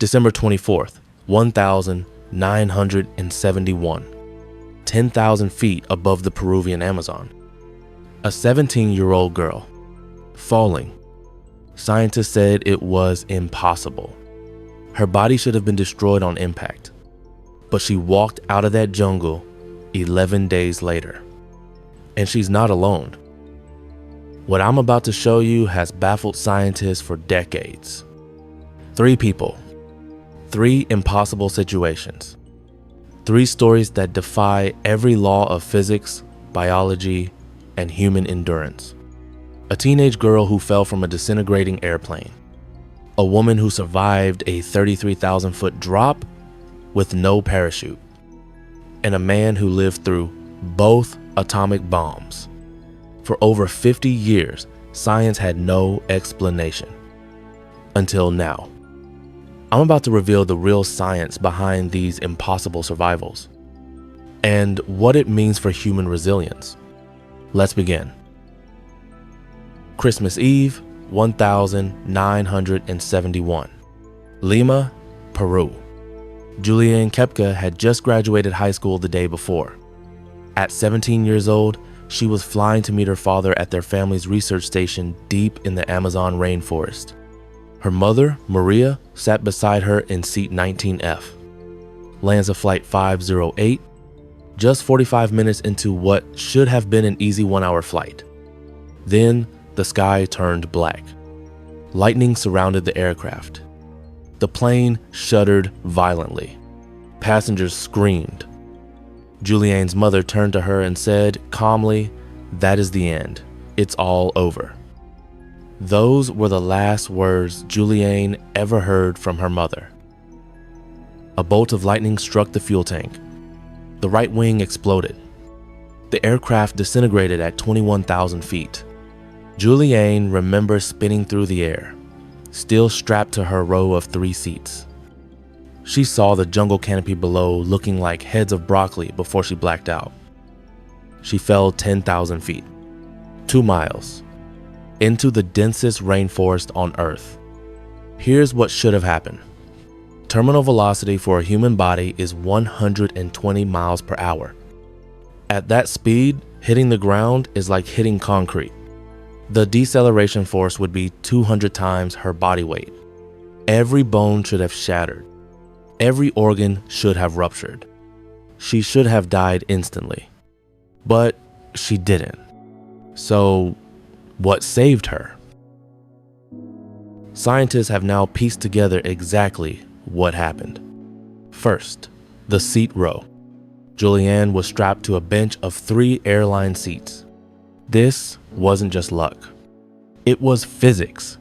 December 24th, 1971. 10,000 feet above the Peruvian Amazon. A 17-year-old girl. Falling. Scientists said it was impossible. Her body should have been destroyed on impact. But she walked out of that jungle 11 days later. And she's not alone. What I'm about to show you has baffled scientists for decades. 3 people. 3 impossible situations. 3 stories that defy every law of physics, biology, and human endurance. A teenage girl who fell from a disintegrating airplane. A woman who survived a 33,000-foot drop with no parachute. And a man who lived through both atomic bombs. For over 50 years, science had no explanation. Until now. I'm about to reveal the real science behind these impossible survivals and what it means for human resilience. Let's begin. Christmas Eve, 1971. Lima, Peru. Juliane Koepcke had just graduated high school the day before. At 17 years old, she was flying to meet her father at their family's research station deep in the Amazon rainforest. Her mother, Maria, sat beside her in seat 19F. Lands of Flight 508, just 45 minutes into what should have been an easy 1-hour flight. Then the sky turned black. Lightning surrounded the aircraft. The plane shuddered violently. Passengers screamed. Juliane's mother turned to her and said calmly, "That is the end. It's all over." Those were the last words Juliane ever heard from her mother. A bolt of lightning struck the fuel tank. The right wing exploded. The aircraft disintegrated at 21,000 feet. Juliane remembers spinning through the air, still strapped to her row of 3 seats. She saw the jungle canopy below looking like heads of broccoli before she blacked out. She fell 10,000 feet, 2 miles, into the densest rainforest on Earth. Here's what should have happened. Terminal velocity for a human body is 120 miles per hour. At that speed, hitting the ground is like hitting concrete. The deceleration force would be 200 times her body weight. Every bone should have shattered. Every organ should have ruptured. She should have died instantly. But she didn't. So, what saved her? Scientists have now pieced together exactly what happened. First, the seat row. Juliane was strapped to a bench of 3 airline seats. This wasn't just luck. It was physics.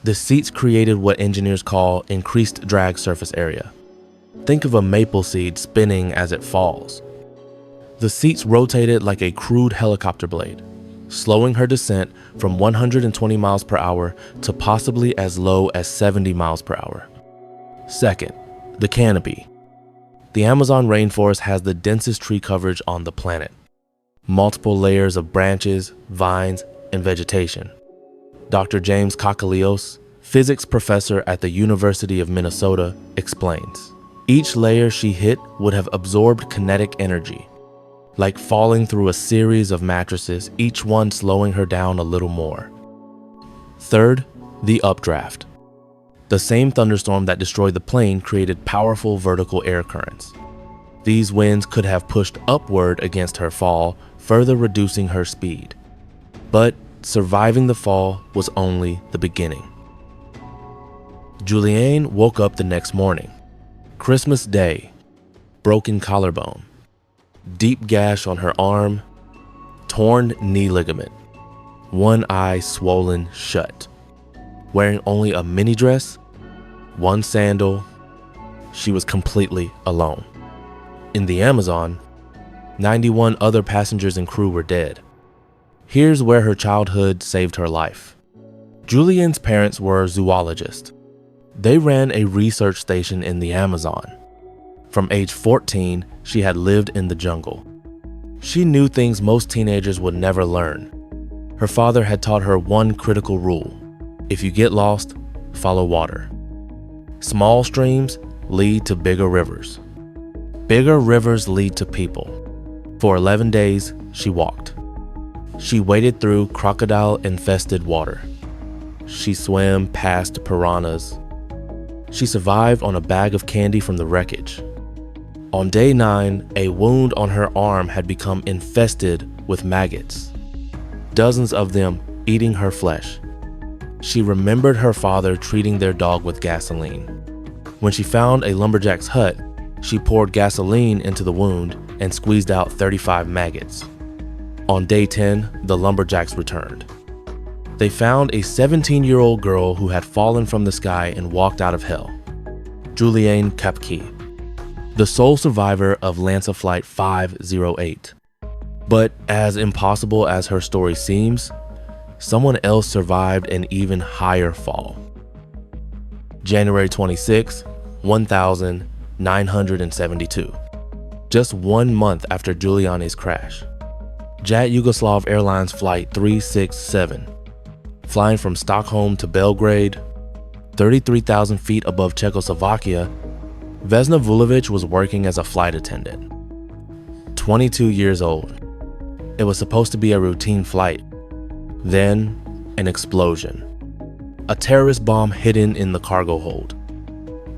The seats created what engineers call increased drag surface area. Think of a maple seed spinning as it falls. The seats rotated like a crude helicopter blade, slowing her descent from 120 miles per hour to possibly as low as 70 miles per hour. Second, the canopy. The Amazon rainforest has the densest tree coverage on the planet. Multiple layers of branches, vines, and vegetation. Dr. James Kakalios, physics professor at the University of Minnesota, explains. Each layer she hit would have absorbed kinetic energy, like falling through a series of mattresses, each one slowing her down a little more. Third, the updraft. The same thunderstorm that destroyed the plane created powerful vertical air currents. These winds could have pushed upward against her fall, further reducing her speed. But surviving the fall was only the beginning. Juliane woke up the next morning. Christmas Day, broken collarbone, deep gash on her arm, torn knee ligament, one eye swollen shut. Wearing only a mini dress, one sandal, she was completely alone. In the Amazon, 91 other passengers and crew were dead. Here's where her childhood saved her life. Juliane's parents were zoologists. They ran a research station in the Amazon. From age 14, she had lived in the jungle. She knew things most teenagers would never learn. Her father had taught her one critical rule: if you get lost, follow water. Small streams lead to bigger rivers. Bigger rivers lead to people. For 11 days, she walked. She waded through crocodile-infested water. She swam past piranhas. She survived on a bag of candy from the wreckage. On day 9, a wound on her arm had become infested with maggots, dozens of them eating her flesh. She remembered her father treating their dog with gasoline. When she found a lumberjack's hut, she poured gasoline into the wound and squeezed out 35 maggots. On day 10, the lumberjacks returned. They found a 17-year-old girl who had fallen from the sky and walked out of hell, Juliane Koepcke, the sole survivor of Lanza Flight 508. But as impossible as her story seems, someone else survived an even higher fall. January 26, 1972. Just 1 month after Juliane's crash, Jet Yugoslav Airlines Flight 367, flying from Stockholm to Belgrade, 33,000 feet above Czechoslovakia, Vesna Vulović was working as a flight attendant. 22 years old. It was supposed to be a routine flight. Then, an explosion. A terrorist bomb hidden in the cargo hold.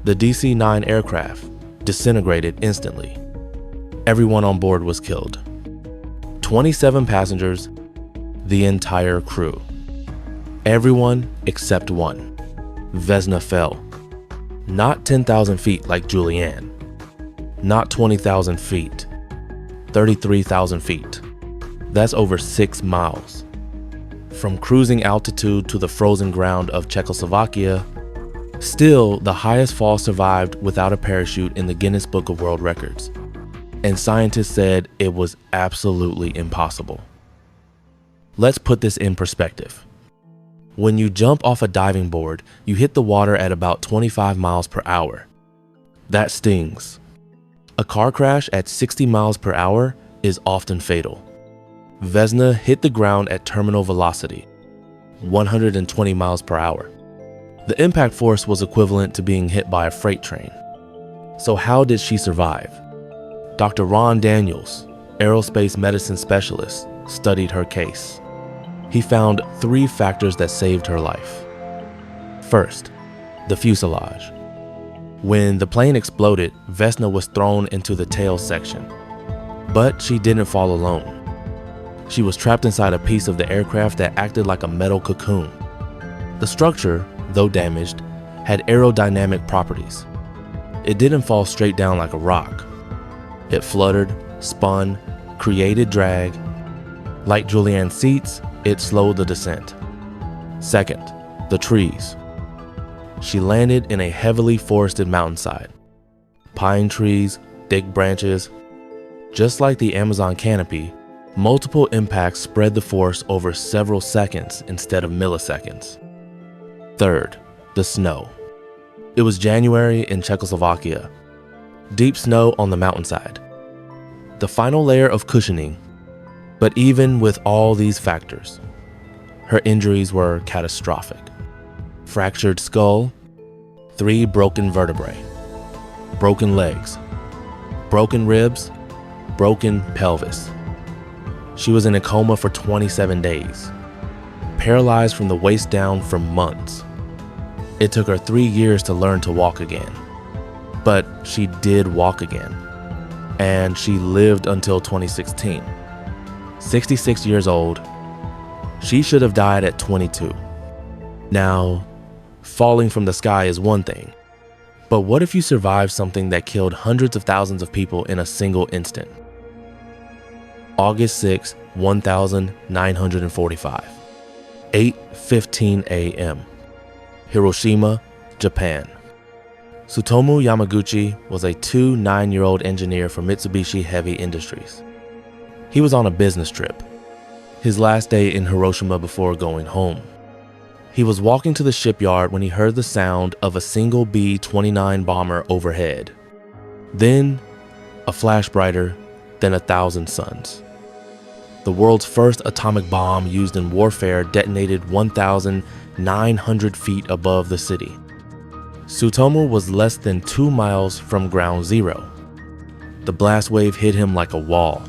The DC-9 aircraft disintegrated instantly. Everyone on board was killed. 27 passengers, the entire crew. Everyone except one. Vesna fell. Not 10,000 feet like Juliane. Not 20,000 feet. 33,000 feet. That's over 6 miles. From cruising altitude to the frozen ground of Czechoslovakia, still the highest fall survived without a parachute in the Guinness Book of World Records. And scientists said it was absolutely impossible. Let's put this in perspective. When you jump off a diving board, you hit the water at about 25 miles per hour. That stings. A car crash at 60 miles per hour is often fatal. Vesna hit the ground at terminal velocity, 120 miles per hour. The impact force was equivalent to being hit by a freight train. So how did she survive? Dr. Ron Daniels, aerospace medicine specialist, studied her case. He found 3 factors that saved her life. First, the fuselage. When the plane exploded, Vesna was thrown into the tail section. But she didn't fall alone. She was trapped inside a piece of the aircraft that acted like a metal cocoon. The structure, though damaged, had aerodynamic properties. It didn't fall straight down like a rock. It fluttered, spun, created drag. Like Juliane's seats, it slowed the descent. Second, the trees. She landed in a heavily forested mountainside. Pine trees, thick branches. Just like the Amazon canopy, multiple impacts spread the force over several seconds instead of milliseconds. Third, the snow. It was January in Czechoslovakia. Deep snow on the mountainside. The final layer of cushioning. But even with all these factors, her injuries were catastrophic. Fractured skull, 3 broken vertebrae, broken legs, broken ribs, broken pelvis. She was in a coma for 27 days, paralyzed from the waist down for months. It took her 3 years to learn to walk again, but she did walk again, and she lived until 2016. 66 years old, she should have died at 22. Now, falling from the sky is one thing, but what if you survived something that killed hundreds of thousands of people in a single instant? August 6, 1945, 8:15 a.m., Hiroshima, Japan. Tsutomu Yamaguchi was a 9-year-old engineer for Mitsubishi Heavy Industries. He was on a business trip, his last day in Hiroshima before going home. He was walking to the shipyard when he heard the sound of a single B-29 bomber overhead. Then, a flash brighter than 1,000 suns. The world's first atomic bomb used in warfare detonated 1,900 feet above the city. Tsutomu was less than 2 miles from ground zero. The blast wave hit him like a wall.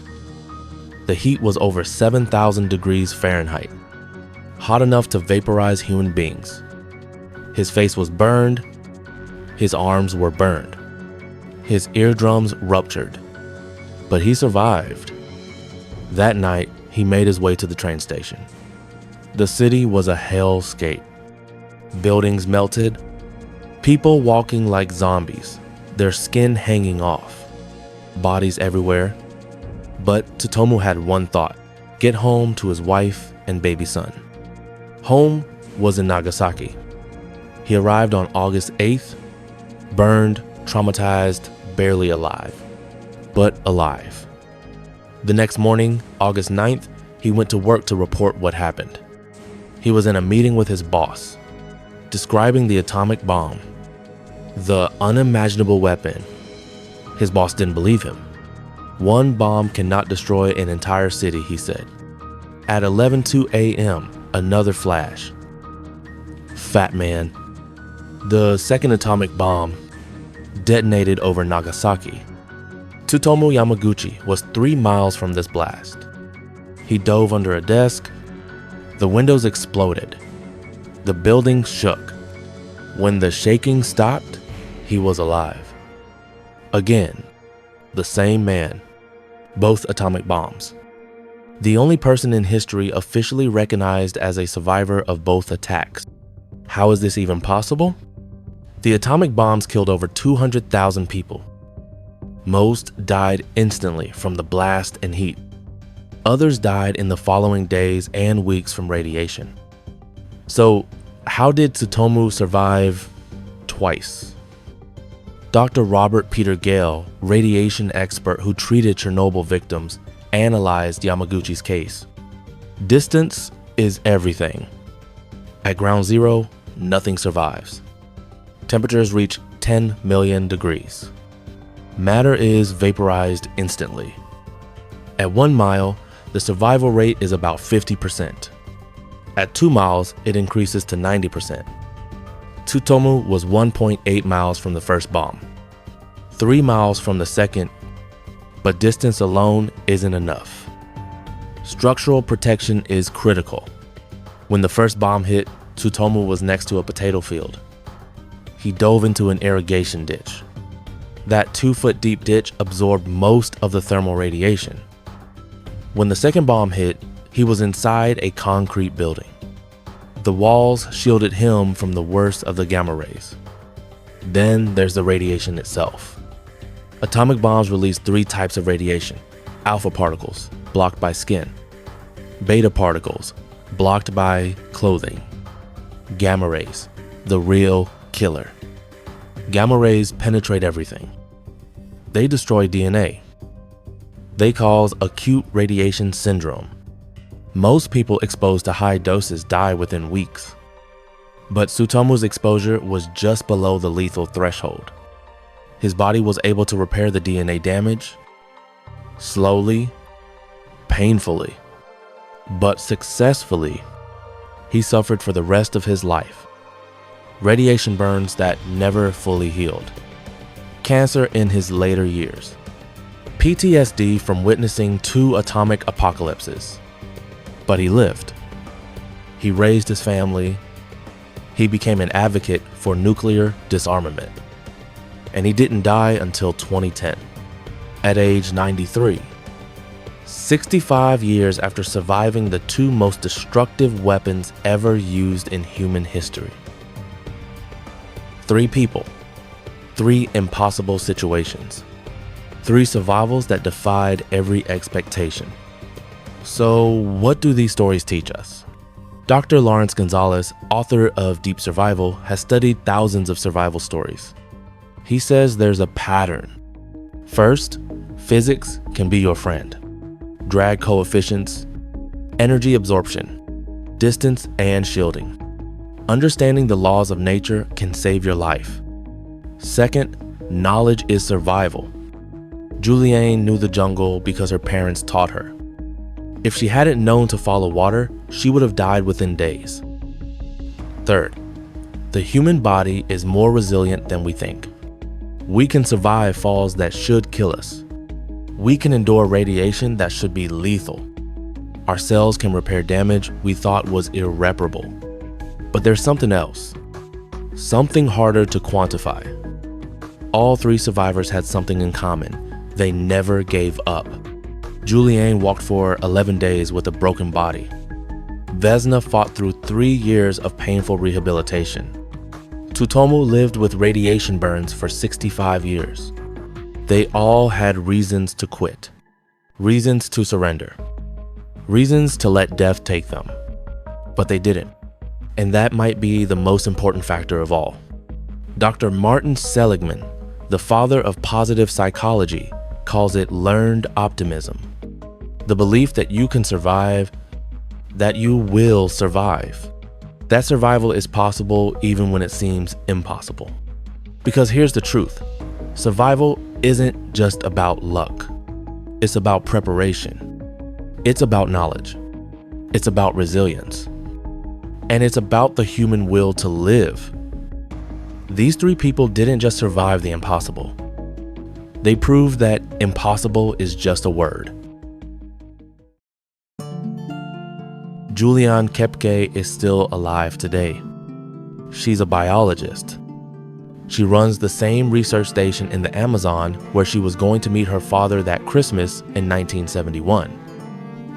The heat was over 7,000 degrees Fahrenheit, hot enough to vaporize human beings. His face was burned, his arms were burned, his eardrums ruptured, but he survived. That night, he made his way to the train station. The city was a hellscape. Buildings melted, people walking like zombies, their skin hanging off, bodies everywhere. But Tsutomu had one thought: get home to his wife and baby son. Home was in Nagasaki. He arrived on August 8th, burned, traumatized, barely alive, but alive. The next morning, August 9th, he went to work to report what happened. He was in a meeting with his boss, describing the atomic bomb, the unimaginable weapon. His boss didn't believe him. One bomb cannot destroy an entire city, he said. At 11:02 a.m., another flash. Fat man. The second atomic bomb detonated over Nagasaki. Tsutomu Yamaguchi was 3 miles from this blast. He dove under a desk. The windows exploded. The building shook. When the shaking stopped, he was alive. Again, the same man. Both atomic bombs. The only person in history officially recognized as a survivor of both attacks. How is this even possible? The atomic bombs killed over 200,000 people. Most died instantly from the blast and heat. Others died in the following days and weeks from radiation. So, how did Tsutomu survive twice? Dr. Robert Peter Gale, radiation expert who treated Chernobyl victims, analyzed Yamaguchi's case. Distance is everything. At ground zero, nothing survives. Temperatures reach 10 million degrees. Matter is vaporized instantly. At 1 mile, the survival rate is about 50%. At 2 miles, it increases to 90%. Tsutomu was 1.8 miles from the first bomb, 3 miles from the second, but distance alone isn't enough. Structural protection is critical. When the first bomb hit, Tsutomu was next to a potato field. He dove into an irrigation ditch. That 2-foot deep ditch absorbed most of the thermal radiation. When the second bomb hit, he was inside a concrete building. The walls shielded him from the worst of the gamma rays. Then there's the radiation itself. Atomic bombs release 3 types of radiation: alpha particles, blocked by skin; beta particles, blocked by clothing; gamma rays, the real killer. Gamma rays penetrate everything. They destroy DNA. They cause acute radiation syndrome. Most people exposed to high doses die within weeks. But Tsutomu's exposure was just below the lethal threshold. His body was able to repair the DNA damage, slowly, painfully, but successfully. He suffered for the rest of his life. Radiation burns that never fully healed. Cancer in his later years. PTSD from witnessing 2 atomic apocalypses. But he lived. He raised his family. He became an advocate for nuclear disarmament. And he didn't die until 2010, at age 93. 65 years after surviving the 2 most destructive weapons ever used in human history. 3 people, 3 impossible situations, 3 survivals that defied every expectation. So what do these stories teach us? Dr. Lawrence Gonzalez, author of Deep Survival, has studied thousands of survival stories. He says there's a pattern. First, physics can be your friend. Drag coefficients, energy absorption, distance, and shielding. Understanding the laws of nature can save your life. Second, knowledge is survival. Juliane knew the jungle because her parents taught her. If she hadn't known to follow water, she would have died within days. Third, The human body is more resilient than we think. We can survive falls that should kill us. We can endure radiation that should be lethal. Our cells can repair damage we thought was irreparable. But there's something else, something harder to quantify. All three survivors had something in common. They never gave up. Juliane walked for 11 days with a broken body. Vesna fought through 3 years of painful rehabilitation. Tsutomu lived with radiation burns for 65 years. They all had reasons to quit, reasons to surrender, reasons to let death take them. But they didn't. And that might be the most important factor of all. Dr. Martin Seligman, the father of positive psychology, calls it learned optimism. The belief that you can survive, that you will survive. That survival is possible even when it seems impossible. Because here's the truth. Survival isn't just about luck. It's about preparation. It's about knowledge. It's about resilience. And it's about the human will to live. These three people didn't just survive the impossible. They proved that impossible is just a word. Juliane Koepcke is still alive today. She's a biologist. She runs the same research station in the Amazon where she was going to meet her father that Christmas in 1971.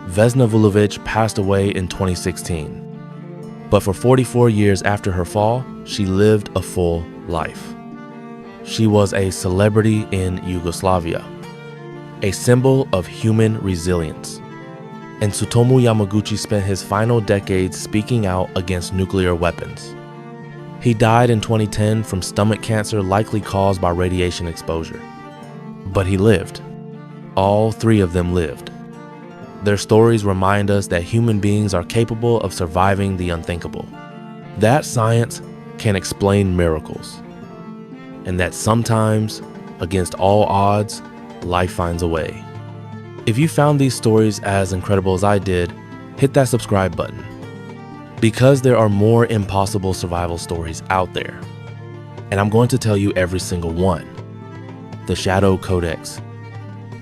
Vesna Vulović passed away in 2016. But for 44 years after her fall, she lived a full life. She was a celebrity in Yugoslavia, a symbol of human resilience. And Tsutomu Yamaguchi spent his final decades speaking out against nuclear weapons. He died in 2010 from stomach cancer likely caused by radiation exposure. But he lived. All three of them lived. Their stories remind us that human beings are capable of surviving the unthinkable. That science can explain miracles. And that sometimes, against all odds, life finds a way. If you found these stories as incredible as I did, hit that subscribe button. Because there are more impossible survival stories out there. And I'm going to tell you every single one. The Shadow Codex,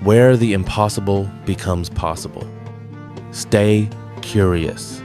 where the impossible becomes possible. Stay curious.